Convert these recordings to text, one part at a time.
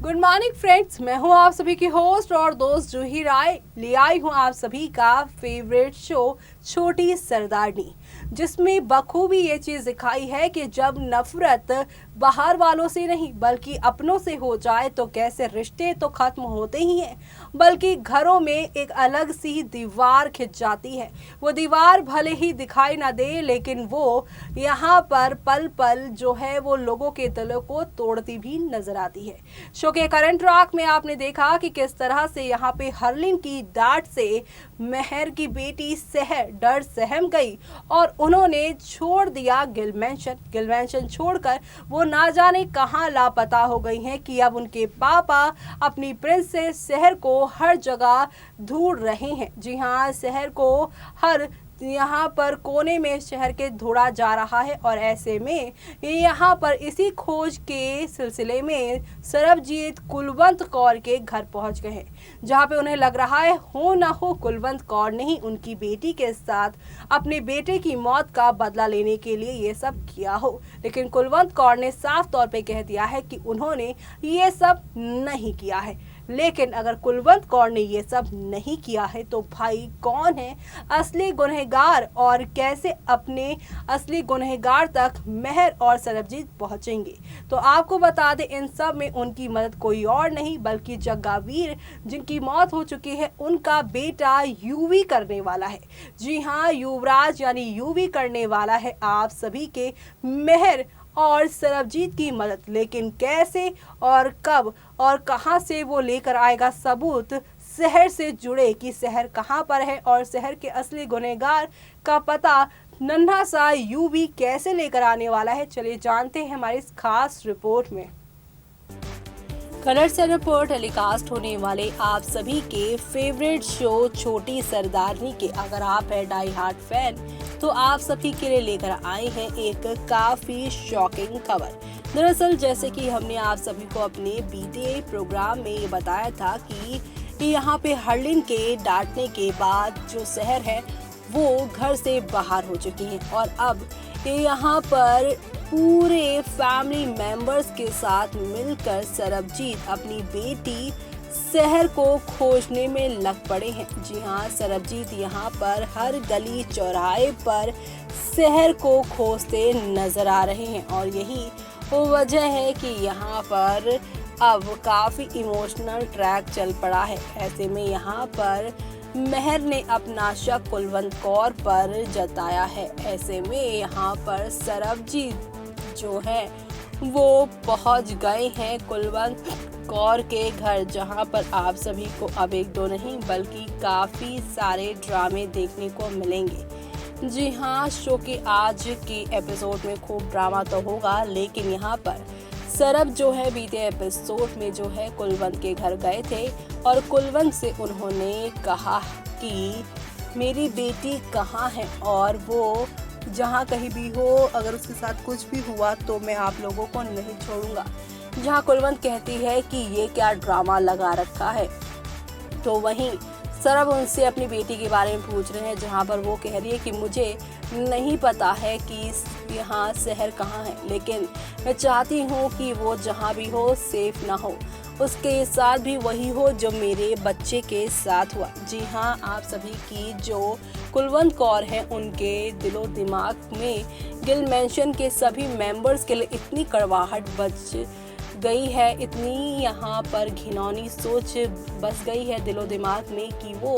Good morning friends, मैं हूं आप सभी की होस्ट और दोस्त जूही राय। ले आई हूं आप सभी का फेवरेट शो छोटी सरदारनी, जिसमें बखूबी ये चीज दिखाई है कि जब नफरत बाहर वालों से नहीं बल्कि अपनों से हो जाए तो कैसे रिश्ते तो खत्म होते ही हैं, बल्कि घरों में एक अलग सी दीवार खिंच जाती है। वो दीवार भले ही दिखाई ना दे, लेकिन वो यहाँ पर पल पल जो है वो लोगों के दिलों को तोड़ती भी नजर आती है। शो के करंट ट्रैक में आपने देखा कि किस तरह से यहाँ पे हरलीन की डांट से मेहर की बेटी सहर डर सहम गई और उन्होंने छोड़ दिया गिल मेंशन छोड़कर वो ना जाने कहां लापता हो गई हैं कि अब उनके पापा अपनी प्रिंसेस सहर को हर जगह ढूंढ रहे हैं। जी हाँ, सहर को हर यहाँ पर कोने में शहर के ढूंढा जा रहा है और ऐसे में यहाँ पर इसी खोज के सिलसिले में सरबजीत कुलवंत कौर के घर पहुंच गए हैं, जहाँ पे उन्हें लग रहा है हो ना हो कुलवंत कौर ने ही उनकी बेटी के साथ अपने बेटे की मौत का बदला लेने के लिए ये सब किया हो। लेकिन कुलवंत कौर ने साफ तौर पे कह दिया है कि उन्होंने ये सब नहीं किया है। लेकिन अगर कुलवंत कौर ने ये सब नहीं किया है तो भाई कौन है असली गुनहगार और कैसे अपने असली गुनहगार तक मेहर और सरबजीत पहुंचेंगे? तो आपको बता दें, इन सब में उनकी मदद कोई और नहीं बल्कि जग्गावीर, जिनकी मौत हो चुकी है, उनका बेटा यूवी करने वाला है। जी हाँ, युवराज यानी यूवी करने वाला है आप सभी के मेहर और सरबजीत की मदद। लेकिन कैसे और कब और कहां से वो लेकर आएगा सबूत शहर से जुड़े कि शहर कहां पर है और शहर के असली गुनहगार का पता नन्हा सा यूवी कैसे लेकर आने वाला है? चलिए जानते हैं हमारी इस खास रिपोर्ट में। कलर से रिपोर्ट टेलीकास्ट होने वाले आप सभी के फेवरेट शो छोटी सरदारनी के अगर आप है डाई हार्ट फैन तो आप सभी के लिए लेकर आए हैं एक काफी शॉकिंग खबर। दरअसल जैसे कि हमने आप सभी को अपने बीते प्रोग्राम में ये बताया था कि यहाँ पे हरलीन के डांटने के बाद जो शहर है वो घर से बाहर हो चुकी है और अब यहाँ पर पूरे फैमिली मेंबर्स के साथ मिलकर सरबजीत अपनी बेटी शहर को खोजने में लग पड़े हैं। जी हाँ, सरबजीत यहाँ पर हर गली चौराहे पर शहर को खोजते नजर आ रहे हैं और यही वो वजह है कि यहाँ पर अब काफी इमोशनल ट्रैक चल पड़ा है। ऐसे में यहाँ पर मेहर ने अपना शक कुलवंत कौर पर जताया है। ऐसे में यहाँ पर सरबजीत जो है वो पहुंच गए हैं कुलवंत कौर के घर, जहां पर आप सभी को अब एक दो नहीं बल्कि काफी सारे ड्रामे देखने को मिलेंगे। जी हाँ, शो के आज के एपिसोड में खूब ड्रामा तो होगा, लेकिन यहाँ पर सरब जो है बीते एपिसोड में जो है कुलवंत के घर गए थे और कुलवंत से उन्होंने कहा कि मेरी बेटी कहाँ है और वो जहाँ कहीं भी हो, अगर उसके साथ कुछ भी हुआ तो मैं आप लोगों को नहीं छोड़ूंगा। जहाँ कुलवंत कहती है कि ये क्या ड्रामा लगा रखा है, तो वहीं सरब उनसे अपनी बेटी के बारे में पूछ रहे हैं, जहाँ पर वो कह रही है कि मुझे नहीं पता है कि यहाँ शहर कहाँ है, लेकिन मैं चाहती हूँ कि वो जहाँ भी हो सेफ ना हो, उसके साथ भी वही हो जो मेरे बच्चे के साथ हुआ। जी हाँ, आप सभी की जो कुलवंत कौर है उनके दिलो दिमाग में गिल मेंशन के सभी मेंबर्स के लिए इतनी कड़वाहट बच गई है, इतनी यहाँ पर घिनौनी सोच बस गई है दिलो दिमाग में कि वो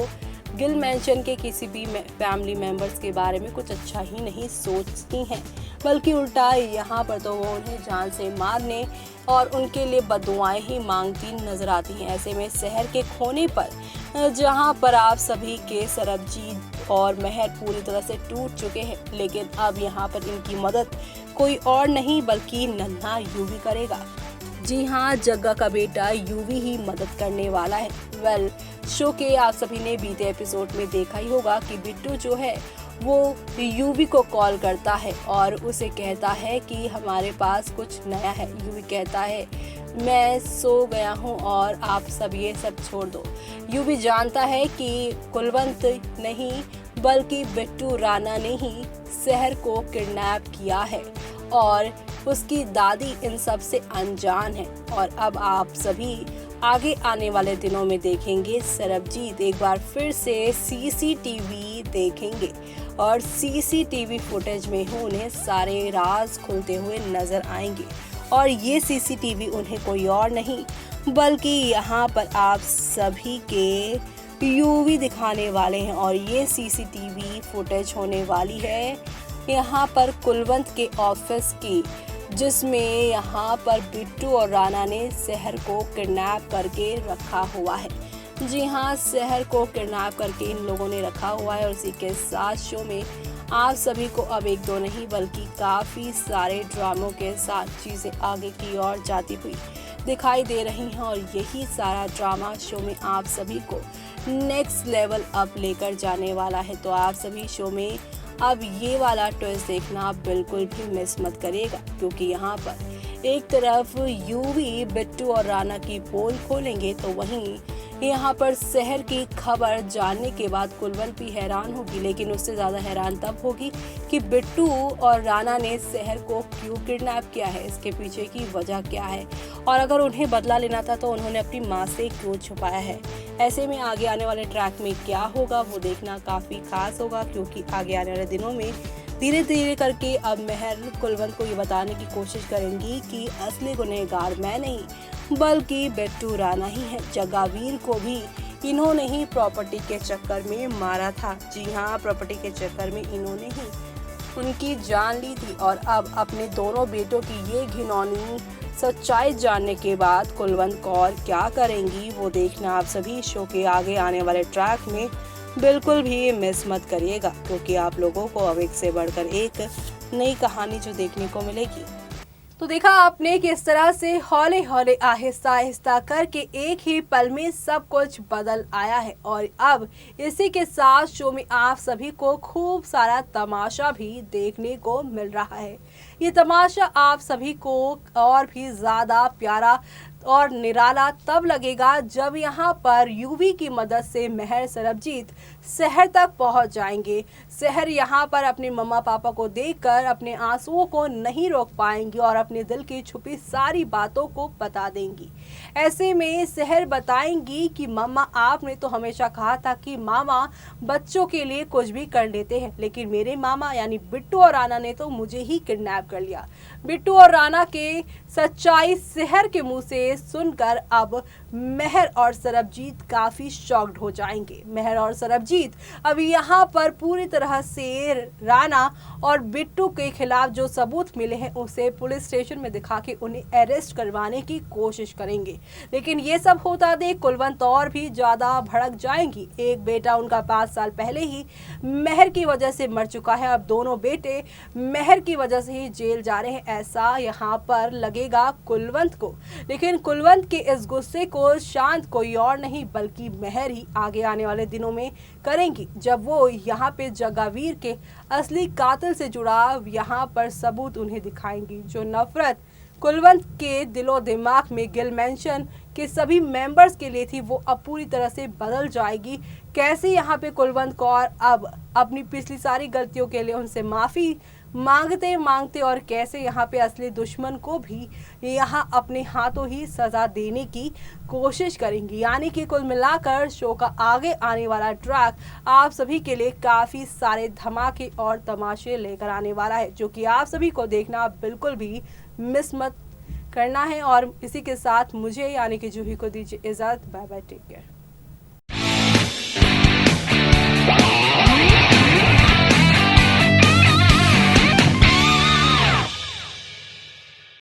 गिल मेंशन के किसी भी फैमिली मेंबर्स के बारे में कुछ अच्छा ही नहीं सोचती हैं, बल्कि उल्टा यहाँ पर तो वो उन्हें जान से मारने और उनके लिए बददुआएं ही मांगती नजर आती हैं। ऐसे में शहर के खोने पर जहाँ पर आप सभी के सरबजीत और मेहर पूरी तरह से टूट चुके हैं, लेकिन अब यहाँ पर इनकी मदद कोई और नहीं बल्कि नन्हा यूवी करेगा। जी हाँ, जग्गा का बेटा यूवी ही मदद करने वाला है। वेल, शो के आप सभी ने बीते एपिसोड में देखा ही होगा कि बिट्टू जो है वो यूवी को कॉल करता है और उसे कहता है कि हमारे पास कुछ नया है। यूवी कहता है मैं सो गया हूँ और आप सब ये सब छोड़ दो। यूवी जानता है कि कुलवंत नहीं बल्कि बिट्टू राणा ने ही शहर को किडनैप किया है और उसकी दादी इन सब से अनजान है। और अब आप सभी आगे आने वाले दिनों में देखेंगे सरबजीत एक बार फिर से सीसीटीवी देखेंगे और सीसीटीवी फुटेज में ही उन्हें सारे राज खुलते हुए नजर आएंगे। और ये सीसीटीवी उन्हें कोई और नहीं बल्कि यहाँ पर आप सभी के यूवी दिखाने वाले हैं। और ये सीसीटीवी फुटेज होने वाली है यहाँ पर कुलवंत के ऑफिस की, जिसमें यहाँ पर बिट्टू और राणा ने सहर को किडनैप करके रखा हुआ है। जी हाँ, सहर को किडनैप करके इन लोगों ने रखा हुआ है। और इसी के साथ शो में आप सभी को अब एक दो नहीं बल्कि काफ़ी सारे ड्रामों के साथ चीज़ें आगे की ओर जाती हुई दिखाई दे रही हैं। और यही सारा ड्रामा शो में आप सभी को नेक्स्ट लेवल अप लेकर जाने वाला है। तो आप सभी शो में अब ये वाला ट्विस्ट देखना बिल्कुल भी मिस मत करिएगा, क्योंकि यहाँ पर एक तरफ यूवी बिट्टू और राणा की पोल खोलेंगे तो वहीं यहाँ पर सहर की खबर जानने के बाद कुलवंत भी हैरान होगी। लेकिन उससे ज़्यादा हैरान तब होगी कि बिट्टू और राणा ने सहर को क्यों किडनैप किया है, इसके पीछे की वजह क्या है, और अगर उन्हें बदला लेना था तो उन्होंने अपनी माँ से क्यों छुपाया है। ऐसे में आगे आने वाले ट्रैक में क्या होगा वो देखना काफ़ी खास होगा, क्योंकि आगे आने वाले दिनों में धीरे धीरे करके अब मेहर कुलवंत को ये बताने की कोशिश करेंगी कि असली गुनहगार मैं नहीं बल्कि बिट्टू राणा ही है। जगावीर को भी इन्होंने ही प्रॉपर्टी के चक्कर में मारा था। जी हाँ, प्रॉपर्टी के चक्कर में इन्होंने ही उनकी जान ली थी। और अब अपने दोनों बेटों की ये घिनौनी सच्चाई जानने के बाद कुलवंत कौर क्या करेंगी वो देखना आप सभी शो के आगे आने वाले ट्रैक में बिल्कुल भी मिस मत करिएगा, क्योंकि आप लोगों को अब एक से बढ़कर एक नई कहानी जो देखने को मिलेगी। तो देखा आपने किस तरह से हौले हौले आहिस्ता आहिस्ता करके एक ही पल में सब कुछ बदल आया है। और अब इसी के साथ शो में आप सभी को खूब सारा तमाशा भी देखने को मिल रहा है। ये तमाशा आप सभी को और भी ज़्यादा प्यारा और निराला तब लगेगा जब यहाँ पर यूवी की मदद से मेहर सरबजीत शहर तक पहुँच जाएंगे। शहर यहाँ पर अपने मम्मा पापा को देखकर अपने आंसुओं को नहीं रोक पाएंगी और अपने दिल की छुपी सारी बातों को बता देंगी। ऐसे में शहर बताएंगी कि मम्मा आपने तो हमेशा कहा था कि मामा बच्चों के लिए कुछ भी कर लेते हैं, लेकिन मेरे मामा यानी बिट्टू और राणा ने तो मुझे ही किडनैप कर लिया। बिट्टू और राणा के सच्चाई शहर के मुंह से सुनकर अब मेहर और सरबजीत काफी शॉक्ड हो जाएंगे। मेहर और सरबजीत अब यहाँ पर पूरी तरह से राणा और बिट्टू के खिलाफ जो सबूत मिले हैं उसे पुलिस स्टेशन में दिखा के उन्हें अरेस्ट करवाने की कोशिश करेंगे। लेकिन ये सब होता देख कुलवंत और भी ज्यादा भड़क जाएंगी। एक बेटा उनका 5 साल पहले ही मेहर की वजह से मर चुका है, अब दोनों बेटे मेहर की वजह से ही जेल जा रहे हैं, ऐसा यहाँ पर लगेगा कुलवंत को। लेकिन कुलवंत के इस गुस्से को शांत कोई और नहीं बल्कि मेहर ही आगे आने वाले दिनों में करेंगी, जब वो यहाँ पे जगावीर के असली कातिल से जुड़ा यहाँ पर सबूत उन्हें दिखाएंगी। जो नफरत कुलवंत के दिलो दिमाग में गिल मेंशन के सभी मेंबर्स के लिए थी वो अब पूरी तरह से बदल जाएगी। कैसे यहाँ पे कुलवंत कौर अब अपनी पिछली सारी गलतियों के लिए उनसे माफ़ी मांगते और कैसे यहाँ पे असली दुश्मन को भी यहाँ अपने हाथों ही सजा देने की कोशिश करेंगी। यानी कि कुल मिलाकर शो का आगे आने वाला ट्रैक आप सभी के लिए काफ़ी सारे धमाके और तमाशे लेकर आने वाला है, जो कि आप सभी को देखना बिल्कुल भी मिस मत करना है। और इसी के साथ मुझे यानी कि जूही को दीजिए इजाज़त। Bye bye, take care.